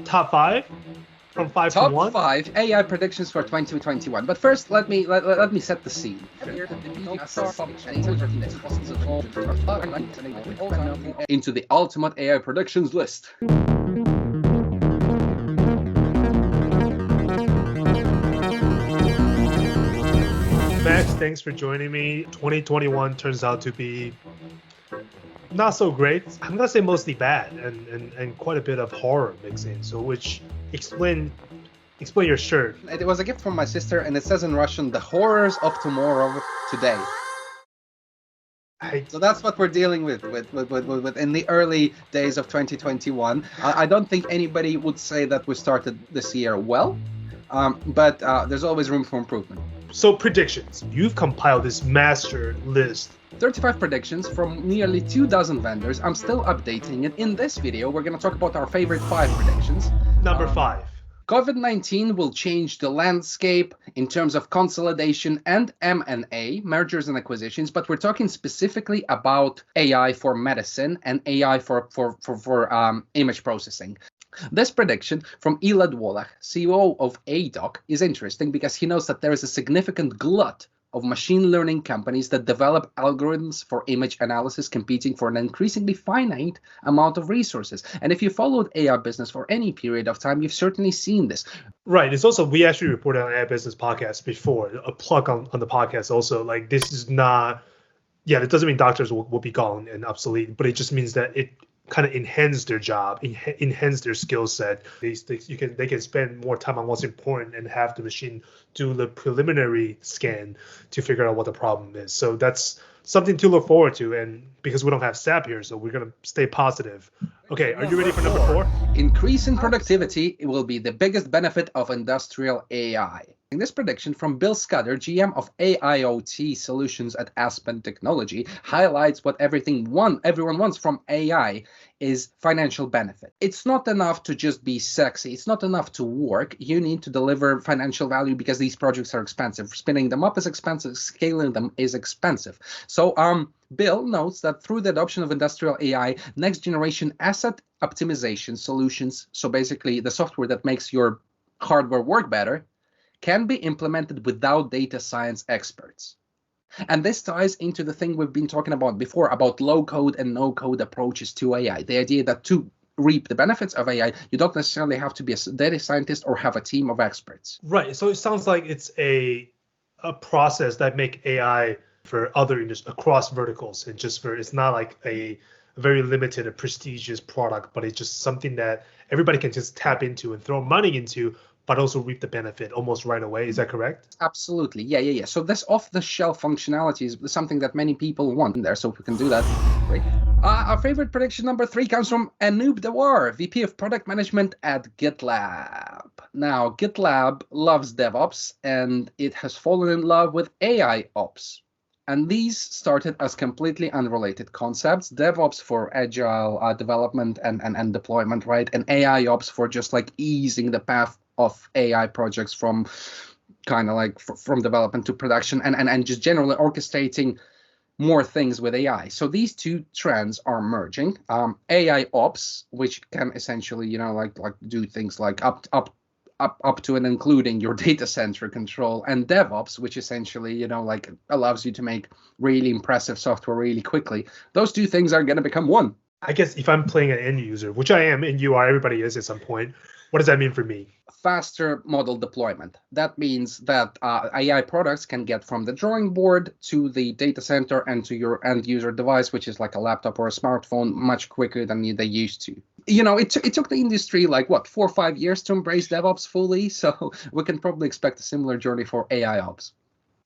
top 5 from 5 to 1? Top 5 AI predictions for 2021. But first, let me set the scene. Into the ultimate AI predictions list. Max, thanks for joining me. 2021 turns out to be not so great. I'm gonna say mostly bad and quite a bit of horror mixed in. So which explain your shirt. It was a gift from my sister, and it says in Russian, "The horrors of tomorrow today." So that's what we're dealing with in the early days of 2021. I don't think anybody would say that we started this year well, but there's always room for improvement. So predictions. You've compiled this master list. 35 predictions from nearly 24 vendors. I'm still updating it. In this video, we're going to talk about our favorite 5 predictions. Number 5. COVID-19 will change the landscape in terms of consolidation and M&A, mergers and acquisitions, but we're talking specifically about AI for medicine and AI for image processing. This prediction from Elad Wallach, CEO of ADoc, is interesting because he knows that there is a significant glut of machine learning companies that develop algorithms for image analysis competing for an increasingly finite amount of resources. And if you followed Aibusiness for any period of time, you've certainly seen this. Right. It's also, we actually reported on Aibusiness podcast before, a plug on the podcast also. Like, this is not, it doesn't mean doctors will be gone and obsolete, but it just means that it kind of enhance their job, enhance their skill set. They can spend more time on what's important and have the machine do the preliminary scan to figure out what the problem is. So that's something to look forward to. And because we don't have SAP here, so we're going to stay positive. Okay, are you ready for number 4? Increase in productivity will be the biggest benefit of industrial AI. In this prediction from Bill Scudder, GM of AIoT solutions at Aspen Technology, highlights what everyone wants from AI is financial benefit. It's not enough to just be sexy. It's not enough to work. You need to deliver financial value because these projects are expensive. Spinning them up is expensive. Scaling them is expensive. So Bill notes that through the adoption of industrial AI, next generation asset optimization solutions, so basically the software that makes your hardware work better, can be implemented without data science experts. And this ties into the thing we've been talking about before about low-code and no-code approaches to AI. The idea that to reap the benefits of AI, you don't necessarily have to be a data scientist or have a team of experts. Right. So it sounds like it's a process that make AI for other industries across verticals, and it's not like a very limited, a prestigious product, but it's just something that everybody can just tap into and throw money into, but also reap the benefit almost right away. Is that correct? Absolutely. Yeah. So this off-the-shelf functionality is something that many people want in there, so if we can do that, great. Our favorite prediction number 3 comes from Anoop Dewar, VP of Product Management at GitLab. Now, GitLab loves DevOps, and it has fallen in love with AI Ops. And these started as completely unrelated concepts. DevOps for agile development and deployment, right? And AI Ops for just like easing the path of AI projects from kind of like from development to production and just generally orchestrating more things with AI. So these two trends are merging. AI Ops, which can essentially, like do things like up to and including your data center control, and DevOps, which essentially, like allows you to make really impressive software really quickly. Those two things are going to become one. I guess if I'm playing an end user, which I am, and you are, everybody is at some point, what does that mean for me? Faster model deployment. That means that AI products can get from the drawing board to the data center and to your end user device, which is like a laptop or a smartphone, much quicker than they used to. It took the industry 4 or 5 years to embrace DevOps fully, so we can probably expect a similar journey for AI Ops.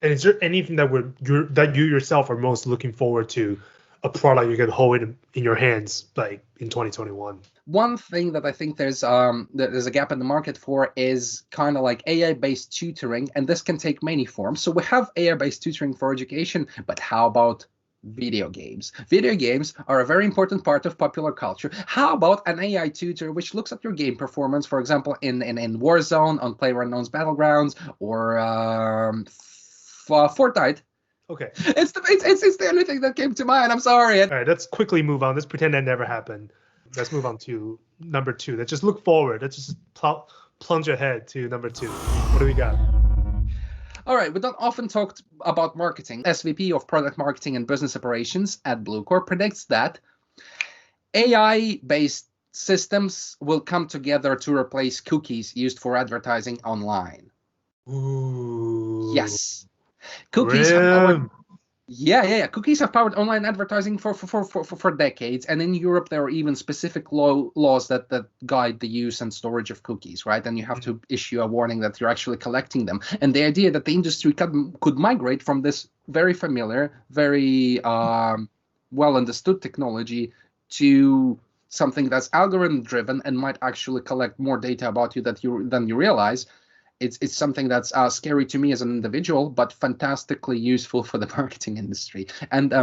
And is there anything that you yourself are most looking forward to, a product you can hold in your hands like in 2021? One thing that I think there's a gap in the market for is kind of like AI-based tutoring, and this can take many forms. So we have AI-based tutoring for education, but how about video games? Video games are a very important part of popular culture. How about an AI tutor which looks at your game performance, for example, in Warzone, on PlayerUnknown's Battlegrounds, or Fortnite? Okay. It's the only thing that came to mind. I'm sorry. All right, let's quickly move on. Let's pretend that never happened. let's move on to number 2. Let's just look forward. Let's just plunge ahead to number 2. What do we got? All right, we don't often talk about marketing. SVP of Product Marketing and Business Operations at Bluecore predicts that AI-based systems will come together to replace cookies used for advertising online. Ooh. Yes. Cookies have powered, Grim. Cookies have powered online advertising for decades, and in Europe there are even specific laws that guide the use and storage of cookies, right? And you have to issue a warning that you're actually collecting them. And the idea that the industry could migrate from this very familiar, very well understood technology to something that's algorithm driven and might actually collect more data about you than you realize. It's something that's scary to me as an individual, but fantastically useful for the marketing industry. And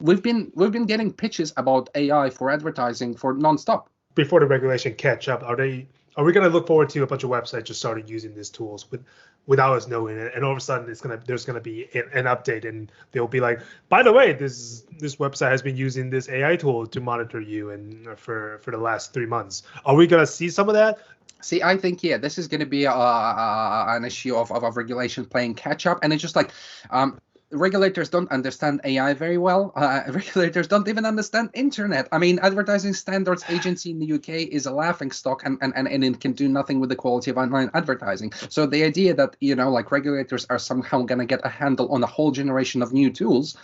we've been getting pitches about AI for advertising for nonstop. Before the regulation catch up, are we going to look forward to a bunch of websites just started using these tools without us knowing it, and all of a sudden there's gonna be an update, and they'll be like, by the way, this website has been using this AI tool to monitor you and for the last 3 months. Are we gonna see some of that? See, I think, this is going to be an issue of regulation playing catch up. And it's just like regulators don't understand AI very well. Regulators don't even understand internet. I mean, Advertising Standards Agency in the UK is a laughingstock and it can do nothing with the quality of online advertising. So the idea that, like regulators are somehow going to get a handle on a whole generation of new tools.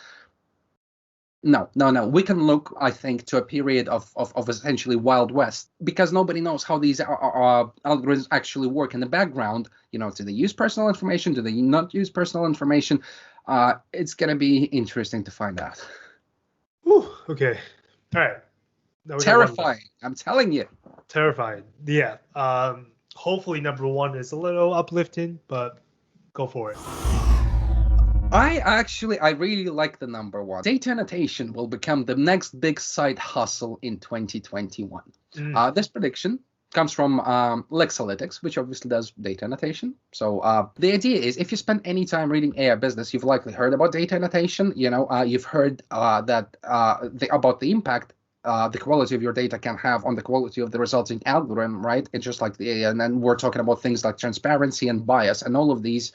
No. We can look, I think, to a period of essentially Wild West, because nobody knows how these algorithms actually work in the background. Do they use personal information? Do they not use personal information? It's going to be interesting to find out. Ooh, okay. All right. Terrifying. I'm telling you. Terrifying. Yeah. Hopefully number 1 is a little uplifting, but go for it. I really like the number 1. Data annotation will become the next big side hustle in 2021. This prediction comes from Lexalytics, which obviously does data annotation. So the idea is, if you spend any time reading Aibusiness, you've likely heard about data annotation. You've heard about the impact the quality of your data can have on the quality of the resulting algorithm, right? It's just like and then we're talking about things like transparency and bias, and all of these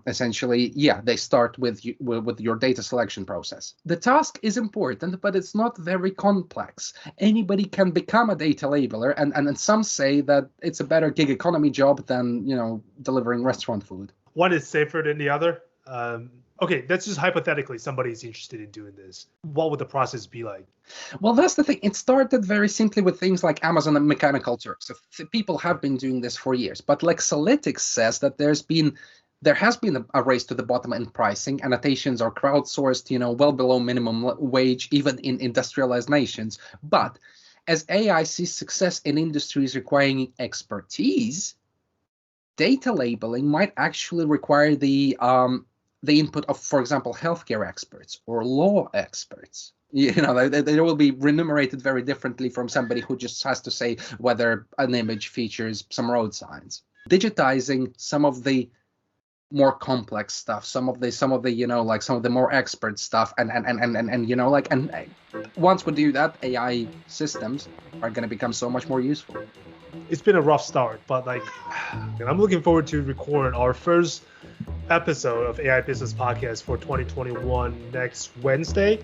essentially, they start with your data selection process. The task is important, but it's not very complex. Anybody can become a data labeler, and some say that it's a better gig economy job than delivering restaurant food. One is safer than the other. Okay, that's just hypothetically somebody's interested in doing this. What would the process be like? Well, that's the thing. It started very simply with things like Amazon and Mechanical Turk. So people have been doing this for years. But Lexalytics says that there has been a race to the bottom in pricing. Annotations are crowdsourced, well below minimum wage, even in industrialized nations. But as AI sees success in industries requiring expertise, data labeling might actually require the input of, for example, healthcare experts or law experts. They will be remunerated very differently from somebody who just has to say whether an image features some road signs. Digitizing some of the more complex stuff, some of the more expert stuff, and once we do that, AI systems are going to become so much more useful. It's been a rough start, but I'm looking forward to record our first episode of AI Business Podcast for 2021 next Wednesday.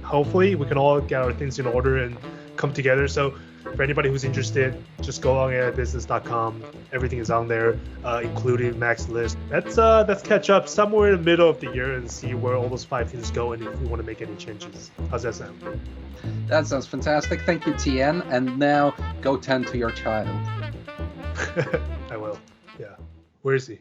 Hopefully we can all get our things in order and come together. So for anybody who's interested, just go on aibusiness.com. Everything is on there, including Mac's list. Let's catch up somewhere in the middle of the year and see where all those 5 things go and if we want to make any changes. How's that sound? That sounds fantastic. Thank you, TN. And now go tend to your child. I will. Yeah. Where is he?